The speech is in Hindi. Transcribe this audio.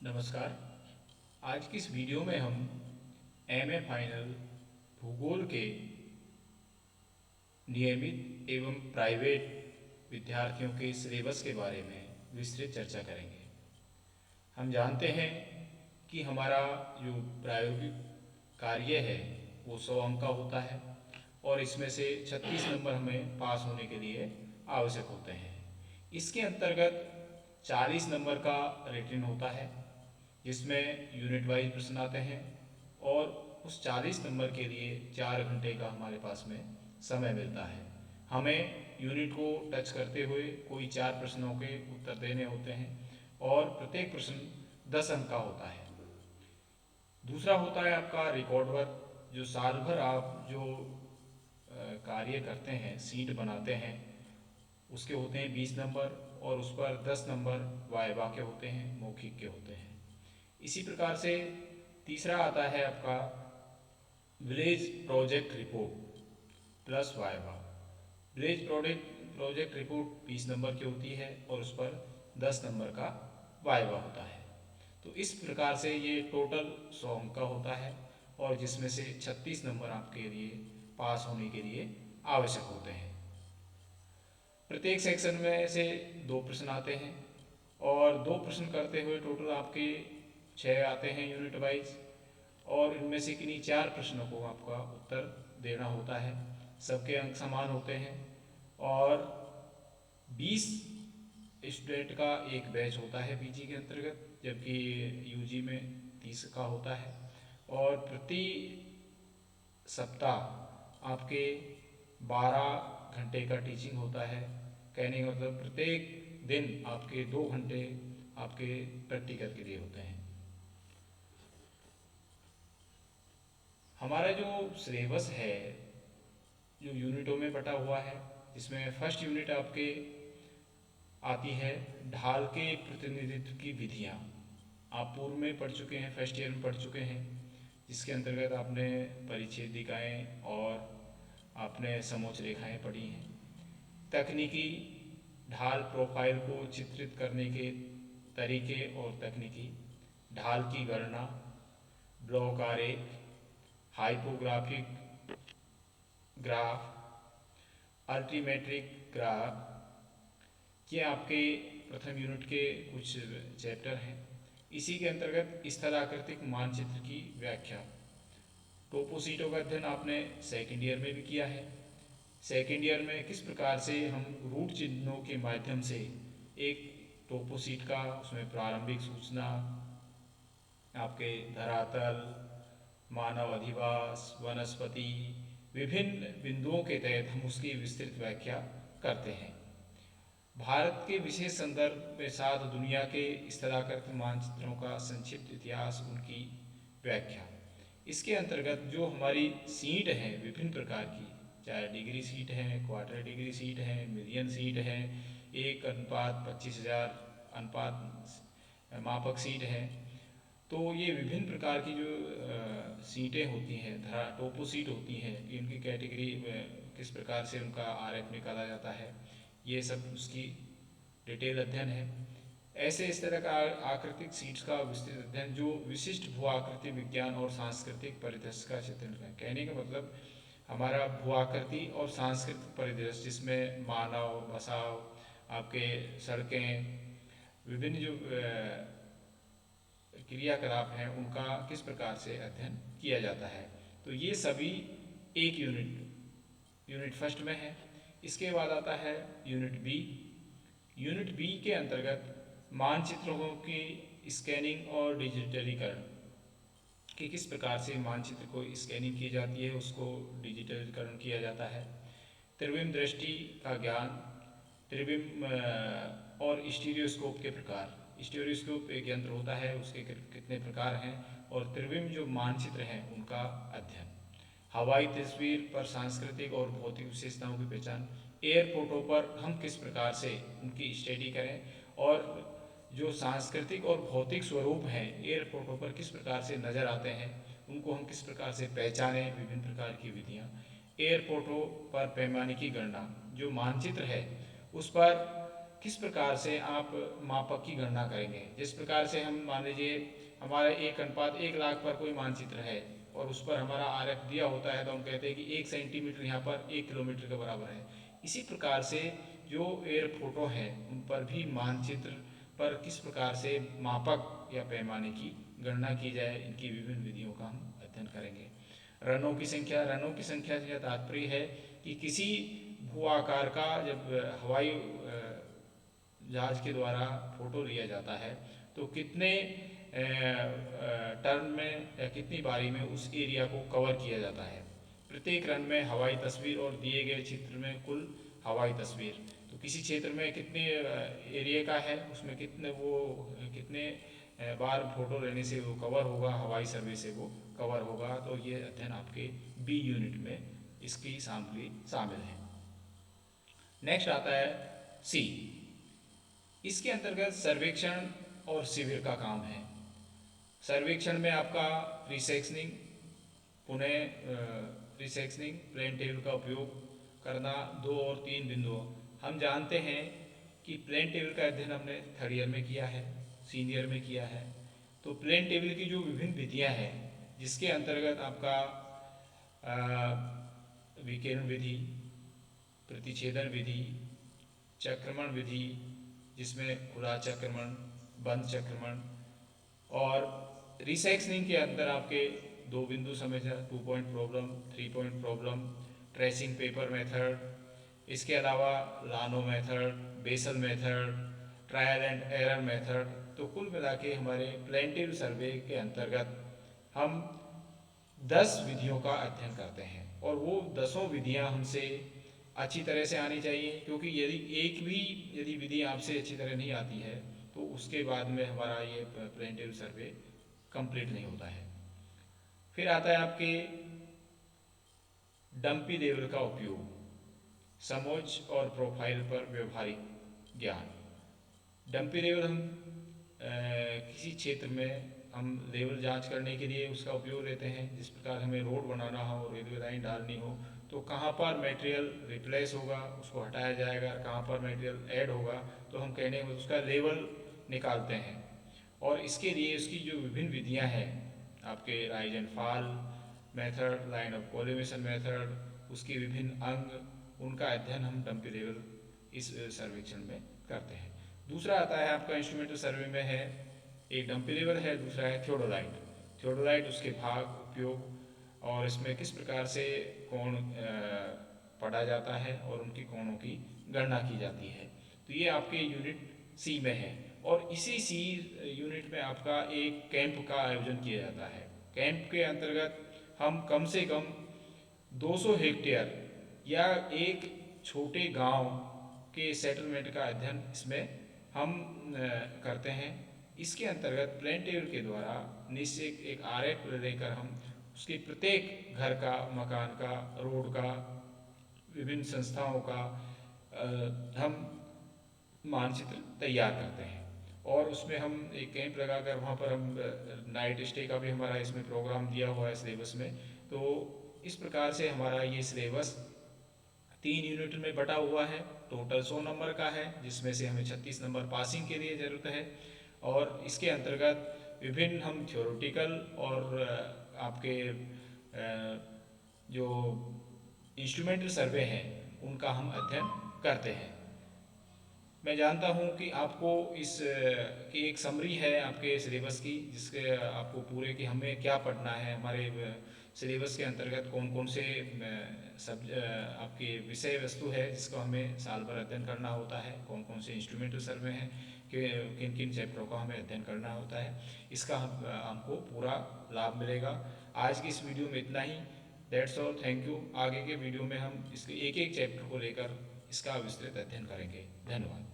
नमस्कार। आज की इस वीडियो में हम एमए फाइनल भूगोल के नियमित एवं प्राइवेट विद्यार्थियों के सिलेबस के बारे में विस्तृत चर्चा करेंगे। हम जानते हैं कि हमारा जो प्रायोगिक कार्य है वो 100 अंक का होता है और इसमें से 36 नंबर हमें पास होने के लिए आवश्यक होते हैं। इसके अंतर्गत 40 नंबर का रिटन होता है जिसमें यूनिट वाइज प्रश्न आते हैं और उस 40 नंबर के लिए 4 घंटे का हमारे पास में समय मिलता है। हमें यूनिट को टच करते हुए कोई 4 प्रश्नों के उत्तर देने होते हैं और प्रत्येक प्रश्न 10 अंक का होता है। दूसरा होता है आपका रिकॉर्ड वर्क, जो साल भर आप जो कार्य करते हैं, सीट बनाते हैं, उसके होते हैं 20 नंबर और उस पर 10 नंबर वाइवा के होते हैं, मौखिक के होते हैं। इसी प्रकार से तीसरा आता है आपका village project report plus viva. Village project report 20 number की होती है और उस पर 10 नंबर का वाइवा होता है। तो इस प्रकार से ये टोटल 100 अंक का होता है और जिसमें से 36 नंबर आपके लिए पास होने के लिए आवश्यक होते हैं। प्रत्येक सेक्शन में से 2 प्रश्न आते हैं और 2 प्रश्न करते हुए टोटल आपके 6 आते हैं यूनिट वाइज और इनमें से किन्हीं 4 प्रश्नों को आपका उत्तर देना होता है। सबके अंक समान होते हैं और 20 स्टूडेंट का एक बैच होता है पीजी के अंतर्गत, जबकि यूजी में 30 का होता है और प्रति सप्ताह आपके 12 घंटे का टीचिंग होता है। कहने का मतलब प्रत्येक दिन आपके 2 घंटे आपके प्रैक्टिकल के लिए होते हैं। हमारा जो सिलेबस है जो यूनिटों में बटा हुआ है, जिसमें फर्स्ट यूनिट आपके आती है ढाल के प्रतिनिधित्व की विधियाँ। आप पूर्व में पढ़ चुके हैं, फर्स्ट ईयर में पढ़ चुके हैं, जिसके अंतर्गत आपने परिच्छेदिकाएँ और आपने समोच्च रेखाएँ पढ़ी हैं। तकनीकी ढाल प्रोफाइल को चित्रित करने के तरीके और तकनीकी ढाल की गणना, ब्लॉक आरेख, हाइपोग्राफिक ग्राफ, अल्टीमेट्रिक ग्राफ, ये आपके प्रथम यूनिट के कुछ चैप्टर हैं। इसी के अंतर्गत स्थलाकृतिक मानचित्र की व्याख्या, टोपोसीटों का अध्ययन आपने सेकेंड ईयर में भी किया है। सेकेंड ईयर में किस प्रकार से हम रूट चिन्हों के माध्यम से एक टोपोसीट का उसमें प्रारंभिक सूचना, आपके धरातल, मानव अधिवास, वनस्पति, विभिन्न बिंदुओं के तहत हम उसकी विस्तृत व्याख्या करते हैं। भारत के विशेष संदर्भ में साथ दुनिया के स्थलाकृत मानचित्रों का संक्षिप्त इतिहास, उनकी व्याख्या। इसके अंतर्गत जो हमारी सीट हैं विभिन्न प्रकार की, चाहे डिग्री सीट है, क्वार्टर डिग्री सीट है, मिलियन सीट है, 1:25,000 अनुपात मापक सीट है, तो ये विभिन्न प्रकार की जो सीटें होती हैं, टोपो सीट होती हैं, कि उनकी कैटेगरी किस प्रकार से उनका आरएफ निकाला जाता है, ये सब उसकी डिटेल अध्ययन है। ऐसे इस तरह का आकृतिक सीट्स का विस्तृत अध्ययन जो विशिष्ट भू आकृति विज्ञान और सांस्कृतिक परिदृश्य का चित्रण है। कहने का मतलब हमारा भू आकृति और सांस्कृतिक परिदृश्य, जिसमें मानव बसाव, आपके सड़कें, विभिन्न जो क्रियाकलाप हैं उनका किस प्रकार से अध्ययन किया जाता है। तो ये सभी एक यूनिट फर्स्ट में है। इसके बाद आता है यूनिट बी। यूनिट बी के अंतर्गत मानचित्रों की स्कैनिंग और डिजिटलीकरण, कि किस प्रकार से मानचित्र को स्कैनिंग की जाती है, उसको डिजिटलीकरण किया जाता है। त्रिविम दृष्टि का ज्ञान, त्रिविम और स्टीरियोस्कोप के प्रकार। स्टीरियोस्कोप एक यंत्र होता है, उसके कितने प्रकार हैं, और त्रिविम जो मानचित्र हैं उनका अध्ययन। हवाई तस्वीर पर सांस्कृतिक और भौतिक विशेषताओं की पहचान, एयरपोर्टों पर हम किस प्रकार से उनकी स्टडी करें और जो सांस्कृतिक और भौतिक स्वरूप हैं एयरपोर्टों पर किस प्रकार से नज़र आते हैं, उनको हम किस प्रकार से पहचानें, विभिन्न प्रकार की विधियाँ। एयरपोर्टों पर पैमाने की गणना, जो मानचित्र है उस पर किस प्रकार से आप मापक की गणना करेंगे। जिस प्रकार से हम मान लीजिए हमारा 1:1 लाख पर कोई मानचित्र है और उस पर हमारा आरेख दिया होता है, तो हम कहते हैं कि 1 सेंटीमीटर यहाँ पर 1 किलोमीटर के बराबर है। इसी प्रकार से जो एयर फोटो है उन पर भी मानचित्र पर किस प्रकार से मापक या पैमाने की गणना की जाए, इनकी विभिन्न विधियों का हम अध्ययन करेंगे। रनों की संख्या से तात्पर्य है कि किसी भू आकार का जब हवाई जहाज के द्वारा फोटो लिया जाता है तो कितने टर्न में या कितनी बारी में उस एरिया को कवर किया जाता है। प्रत्येक रन में हवाई तस्वीर और दिए गए चित्र में कुल हवाई तस्वीर, तो किसी क्षेत्र में कितने एरिया का है, उसमें कितने बार फोटो लेने से वो कवर होगा, हवाई सर्वे से वो कवर होगा। तो ये अध्ययन आपके बी यूनिट में इसकी सामग्री शामिल है। नेक्स्ट आता है सी। इसके अंतर्गत सर्वेक्षण और शिविर का काम है। सर्वेक्षण में आपका रिसेक्शनिंग, रिसेक्शनिंग, प्लेन टेबल का उपयोग करना 2 और 3 बिंदुओं। हम जानते हैं कि प्लेन टेबल का अध्ययन हमने 3rd ईयर में किया है, सीनियर में किया है। तो प्लेन टेबल की जो विभिन्न विधियां हैं, जिसके अंतर्गत आपका विकिरण विधि, प्रतिछेदन विधि, चक्रमण विधि, जिसमें खुला चक्रमण, बंद चक्रमण, और रिसेक्शनिंग के अंदर आपके 2 बिंदु समस्या, 2 point problem, 3 point problem, tracing paper method, इसके अलावा लानो method, Bessel method, trial and error method. तो कुल मिला के हमारे प्लेन सर्वे के अंतर्गत हम 10 विधियों का अध्ययन करते हैं और वो 10 विधियां हमसे अच्छी तरह से आनी चाहिए, क्योंकि यदि विधि आपसे अच्छी तरह नहीं आती है तो उसके बाद में हमारा ये प्लेन सर्वे कंप्लीट नहीं होता है। फिर आता है आपके डंपी लेवल का उपयोग, समोच्च और प्रोफाइल पर व्यवहारिक ज्ञान। डंपी लेवल हम किसी क्षेत्र में हम लेवल जांच करने के लिए उसका उपयोग लेते हैं। जिस प्रकार हमें रोड बनाना हो, रेलवे लाइन डालनी हो, तो कहाँ पर मटेरियल रिप्लेस होगा उसको हटाया जाएगा, कहाँ पर मटेरियल ऐड होगा तो हम कहने में उसका लेवल निकालते हैं। और इसके लिए उसकी जो विभिन्न विधियां हैं, आपके rise and fall method, line of collimation method, उसके विभिन्न अंग, उनका अध्ययन हम डंपी लेवल इस सर्वेक्षण में करते हैं। दूसरा आता है आपका इंस्ट्रूमेंटल सर्वे में है, एक डंपी लेवल है, दूसरा है थियोडोलाइट। थियोडोलाइट उसके भाग, उपयोग और इसमें किस प्रकार से कोण पढ़ा जाता है और उनकी कोणों की गणना की जाती है। तो ये आपके यूनिट सी में है। और इसी सी यूनिट में आपका एक कैंप का आयोजन किया जाता है। कैंप के अंतर्गत हम कम से कम 200 हेक्टेयर या एक छोटे गांव के सेटलमेंट का अध्ययन इसमें हम करते हैं। इसके अंतर्गत प्लेन टेबल के द्वारा निश्चित एक आरेख लेकर हम उसके प्रत्येक घर का, मकान का, रोड का, विभिन्न संस्थाओं का हम मानचित्र तैयार करते हैं। और उसमें हम एक कैंप लगाकर वहाँ पर हम नाइट स्टे का भी हमारा इसमें प्रोग्राम दिया हुआ है सिलेबस में। तो इस प्रकार से हमारा ये सिलेबस 3 यूनिट में बटा हुआ है। टोटल 100 नंबर का है, जिसमें से हमें 36 नंबर पासिंग के लिए ज़रूरत है। और इसके अंतर्गत विभिन्न हम थ्योरेटिकल और आपके जो इंस्ट्रूमेंटल सर्वे हैं उनका हम अध्ययन करते हैं। मैं जानता हूं कि आपको इस की एक समरी है आपके सिलेबस की, जिसके आपको पूरे कि हमें क्या पढ़ना है, हमारे सिलेबस के अंतर्गत कौन कौन से आपके विषय वस्तु है जिसको हमें साल भर अध्ययन करना होता है, कौन कौन से इंस्ट्रूमेंटल सर्वे हैं, कि किन किन चैप्टरों का हमें अध्ययन करना होता है। इसका हमको पूरा लाभ मिलेगा। आज की इस वीडियो में इतना ही। That's all, thank you. आगे के वीडियो में हम इसके एक एक चैप्टर को लेकर इसका विस्तृत अध्ययन करेंगे। धन्यवाद।